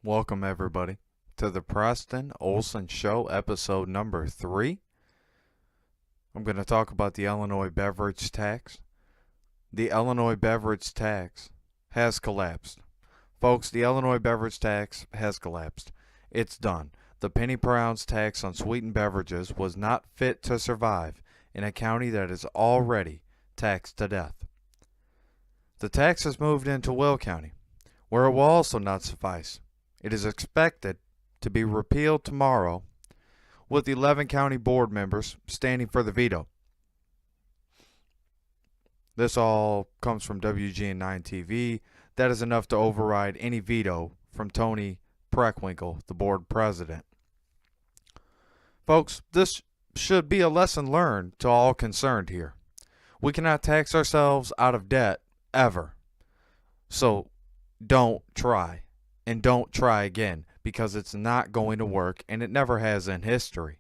Welcome, everybody, to the Preston Olson Show, episode number 3. I'm going to talk about the Illinois beverage tax. The Illinois beverage tax has collapsed. Folks, the Illinois beverage tax has collapsed. It's done. The penny per ounce tax on sweetened beverages was not fit to survive in a county that is already taxed to death. The tax has moved into Will County, where it will also not suffice. It is expected to be repealed tomorrow, with 11 county board members standing for the veto. This all comes from WGN9 TV. That is enough to override any veto from Tony Preckwinkle, the board president. Folks, this should be a lesson learned to all concerned here. We cannot tax ourselves out of debt ever. So don't try. And don't try again, because it's not going to work, and it never has in history.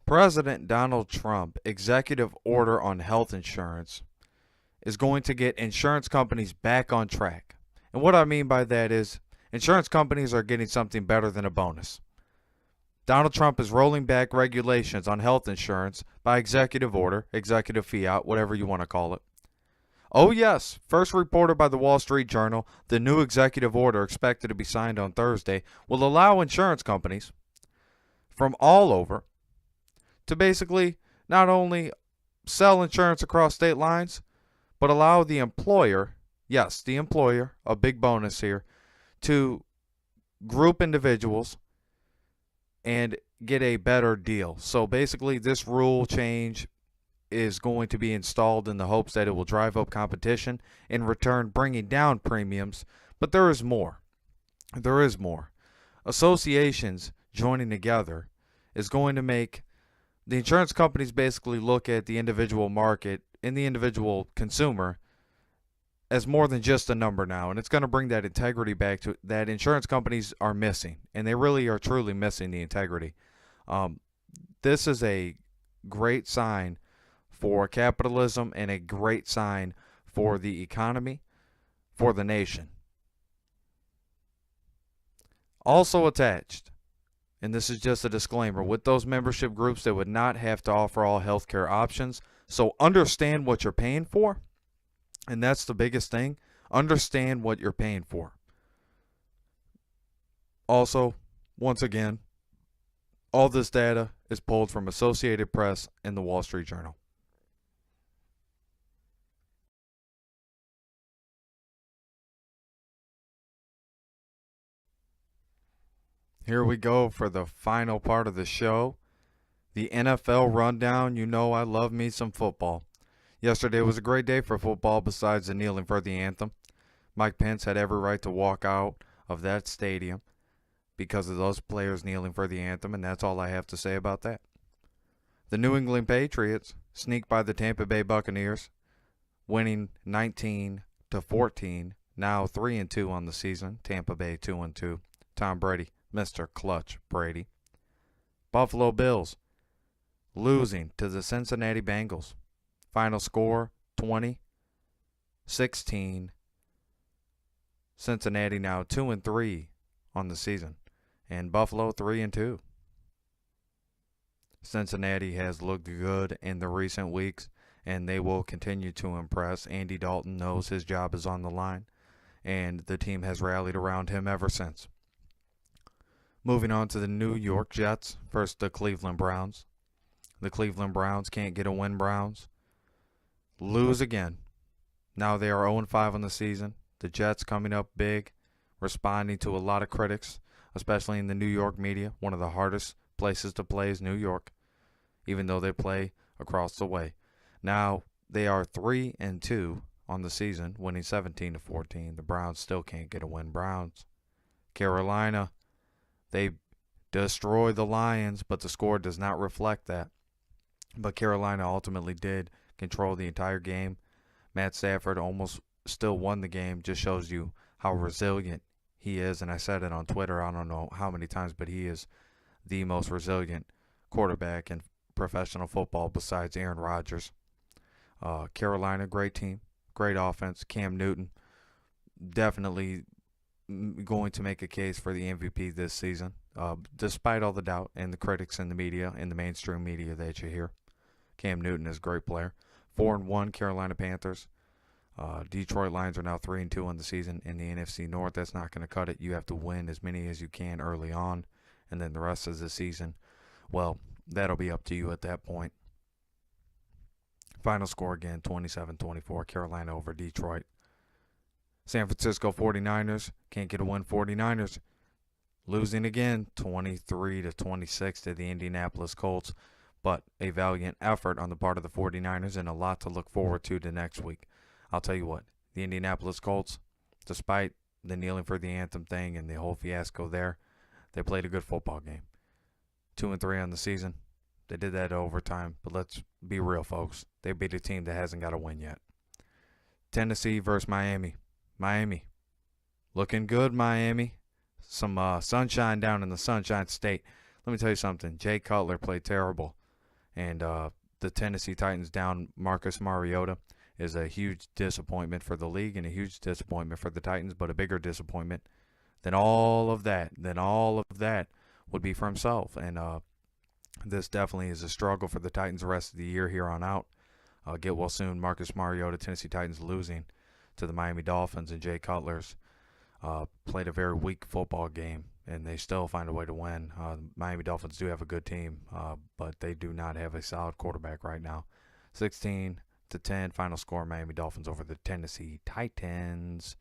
President Donald Trump executive order on health insurance is going to get insurance companies back on track. And what I mean by that is insurance companies are getting something better than a bonus. Donald Trump is rolling back regulations on health insurance by executive order, executive fiat, whatever you want to call it. Oh yes, first reported by the Wall Street Journal, the new executive order expected to be signed on Thursday will allow insurance companies from all over to basically not only sell insurance across state lines, but allow the employer, yes, the employer, a big bonus here, to group individuals and get a better deal. So basically this rule change is going to be installed in the hopes that it will drive up competition, in return bringing down premiums. But there is more. There is more. Associations joining together is going to make the insurance companies basically look at the individual market and the individual consumer as more than just a number now, and it's going to bring that integrity back to that insurance companies are missing, and they really are truly missing the integrity. This is a great sign for capitalism and a great sign for the economy, for the nation. Also attached, and this is just a disclaimer, with those membership groups that would not have to offer all healthcare options, so understand what you're paying for. And that's the biggest thing. Understand what you're paying for. Also, once again, all this data is pulled from Associated Press and the Wall Street Journal. Here we go for the final part of the show. The NFL rundown. You know I love me some football. Yesterday was a great day for football besides the kneeling for the anthem. Mike Pence had every right to walk out of that stadium because of those players kneeling for the anthem, and that's all I have to say about that. The New England Patriots sneaked by the Tampa Bay Buccaneers, winning 19-14, now 3-2 on the season. Tampa Bay 2-2. Tom Brady, Mr. Clutch Brady. Buffalo Bills losing to the Cincinnati Bengals. Final score, 20-16. Cincinnati now 2-3 on the season, and Buffalo 3-2. Cincinnati has looked good in the recent weeks, and they will continue to impress. Andy Dalton knows his job is on the line, and the team has rallied around him ever since. Moving on to the New York Jets versus the Cleveland Browns. The Cleveland Browns can't get a win. Browns lose again. Now they are 0-5 on the season. The Jets coming up big, responding to a lot of critics, especially in the New York media. One of the hardest places to play is New York, even though they play across the way. Now they are 3-2 on the season, winning 17-14. The Browns still can't get a win. Browns. Carolina, they destroy the Lions, but the score does not reflect that. But Carolina ultimately did control the entire game. Matt Stafford almost still won the game. Just shows you how resilient he is. And I said it on Twitter, I don't know how many times, but he is the most resilient quarterback in professional football besides Aaron Rodgers. Carolina, great team, great offense. Cam Newton, definitely going to make a case for the MVP this season, despite all the doubt and the critics in the media and the mainstream media that you hear. Cam Newton is a great player. 4-1 Carolina Panthers. Detroit Lions are now 3-2 on the season in the NFC North. That's not going to cut it. You have to win as many as you can early on, and then the rest of the season, well, that'll be up to you at that point. Final score again, 27-24, Carolina over Detroit. San Francisco 49ers can't get a win. 49ers losing again, 23-26 to the Indianapolis Colts, but a valiant effort on the part of the 49ers and a lot to look forward to the next week. I'll tell you what, the Indianapolis Colts, despite the kneeling for the anthem thing and the whole fiasco there, they played a good football game. 2-3 on the season. They did that overtime, but let's be real, folks. They beat a team that hasn't got a win yet. Tennessee versus Miami. Miami, looking good, Miami. Some sunshine down in the Sunshine State. Let me tell you something. Jay Cutler played terrible, and the Tennessee Titans down Marcus Mariota is a huge disappointment for the league and a huge disappointment for the Titans, but a bigger disappointment than all of that would be for himself. And this definitely is a struggle for the Titans the rest of the year here on out. Get well soon, Marcus Mariota, Tennessee Titans losing to the Miami Dolphins, and Jay Cutler's played a very weak football game, and they still find a way to win. Miami Dolphins do have a good team, but they do not have a solid quarterback right now. 16-10 final score, Miami Dolphins over the Tennessee Titans.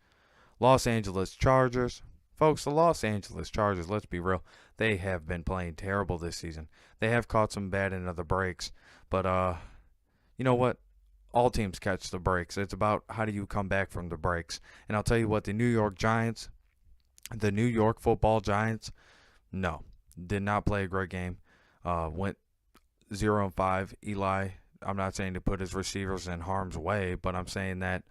Los Angeles Chargers. Folks, the Los Angeles Chargers, let's be real, they have been playing terrible this season. They have caught some bad end of the breaks, but you know what? All teams catch the breaks. It's about how do you come back from the breaks. And I'll tell you what, the New York Football Giants, no, did not play a great game. Went 0-5. Eli, I'm not saying to put his receivers in harm's way, but I'm saying that,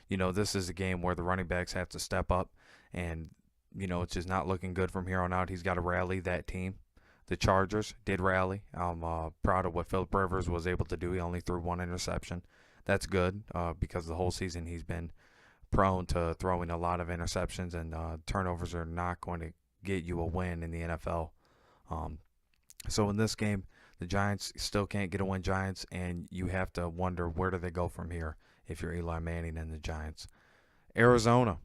this is a game where the running backs have to step up, and, it's just not looking good from here on out. He's got to rally that team. The Chargers did rally. I'm proud of what Philip Rivers was able to do. He only threw one interception. That's good because the whole season he's been prone to throwing a lot of interceptions, and turnovers are not going to get you a win in the NFL. So in this game, the Giants still can't get a win, Giants, and you have to wonder where do they go from here if you're Eli Manning and the Giants. Arizona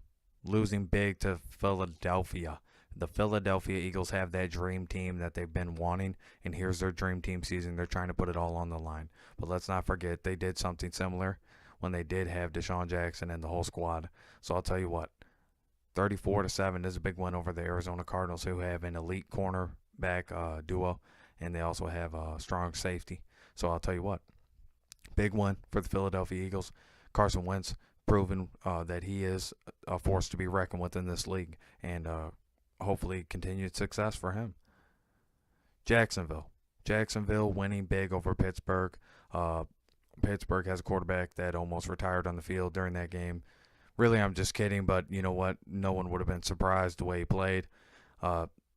losing big to Philadelphia. The Philadelphia Eagles have that dream team that they've been wanting, and here's their dream team season. They're trying to put it all on the line. But let's not forget, they did something similar when they did have Deshaun Jackson and the whole squad. So I'll tell you what, 34-7 is a big win over the Arizona Cardinals, who have an elite cornerback duo, and they also have a strong safety. So I'll tell you what, big win for the Philadelphia Eagles. Carson Wentz proven that he is a force to be reckoned with in this league, and hopefully continued success for him. Jacksonville winning big over Pittsburgh. Pittsburgh has a quarterback that almost retired on the field during that game. Really, I'm just kidding, but you know what? No one would have been surprised the way he played.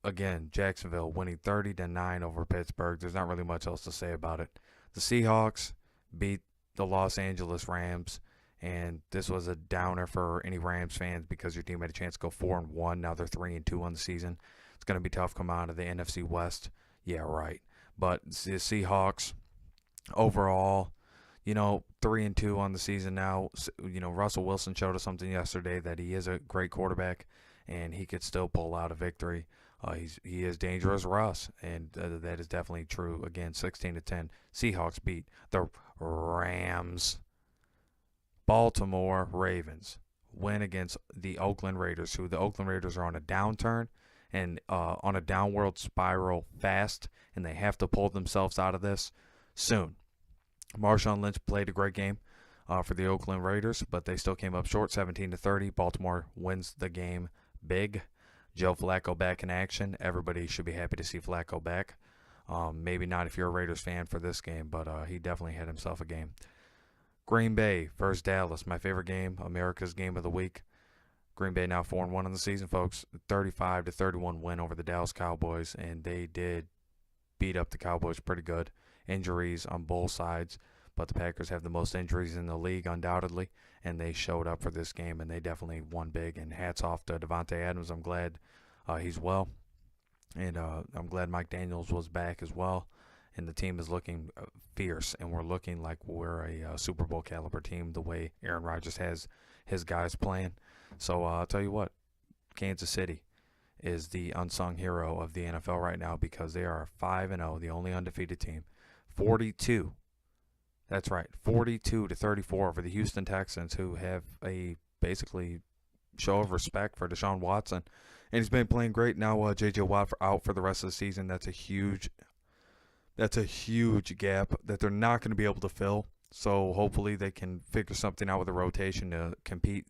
Again, Jacksonville winning 30-9 over Pittsburgh. There's not really much else to say about it. The Seahawks beat the Los Angeles Rams, and this was a downer for any Rams fans because your team had a chance to go 4-1. Now they're 3-2 on the season. It's going to be tough coming out of the NFC West. Yeah, right. But the Seahawks, overall, 3-2 on the season now. Russell Wilson showed us something yesterday that he is a great quarterback, and he could still pull out a victory. He is dangerous, Russ, and that is definitely true. Again, 16-10. Seahawks beat the Rams. Baltimore Ravens win against the Oakland Raiders, who the Oakland Raiders are on a downturn and on a downward spiral fast, and they have to pull themselves out of this soon. Marshawn Lynch played a great game for the Oakland Raiders, but they still came up short, 17-30. Baltimore wins the game big. Joe Flacco back in action. Everybody should be happy to see Flacco back. Maybe not if you're a Raiders fan for this game, but he definitely had himself a game. Green Bay versus Dallas, my favorite game, America's game of the week. Green Bay now 4-1 on the season, folks. 35-31 win over the Dallas Cowboys, and they did beat up the Cowboys pretty good. Injuries on both sides, but the Packers have the most injuries in the league, undoubtedly, and they showed up for this game, and they definitely won big. And hats off to Devontae Adams. I'm glad he's well, and I'm glad Mike Daniels was back as well. And the team is looking fierce, and we're looking like we're a Super Bowl caliber team the way Aaron Rodgers has his guys playing. So I'll tell you what, Kansas City is the unsung hero of the NFL right now because they are 5-0, the only undefeated team. 42. That's right, 42-34 over the Houston Texans, who have a basically show of respect for Deshaun Watson, and he's been playing great now. J.J. Watt out for the rest of the season. That's a huge gap that they're not going to be able to fill. So hopefully they can figure something out with the rotation to compete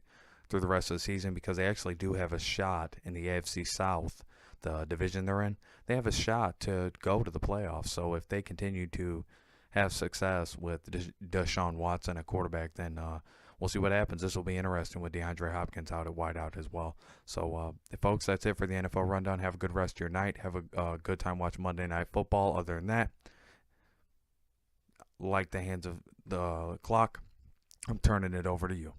through the rest of the season, because they actually do have a shot in the AFC South, the division they're in. They have a shot to go to the playoffs. So if they continue to have success with Deshaun Watson at quarterback, then we'll see what happens. This will be interesting with DeAndre Hopkins out at wideout as well. So, folks, that's it for the NFL Rundown. Have a good rest of your night. Have a good time watching Monday Night Football. Other than that, like the hands of the clock, I'm turning it over to you.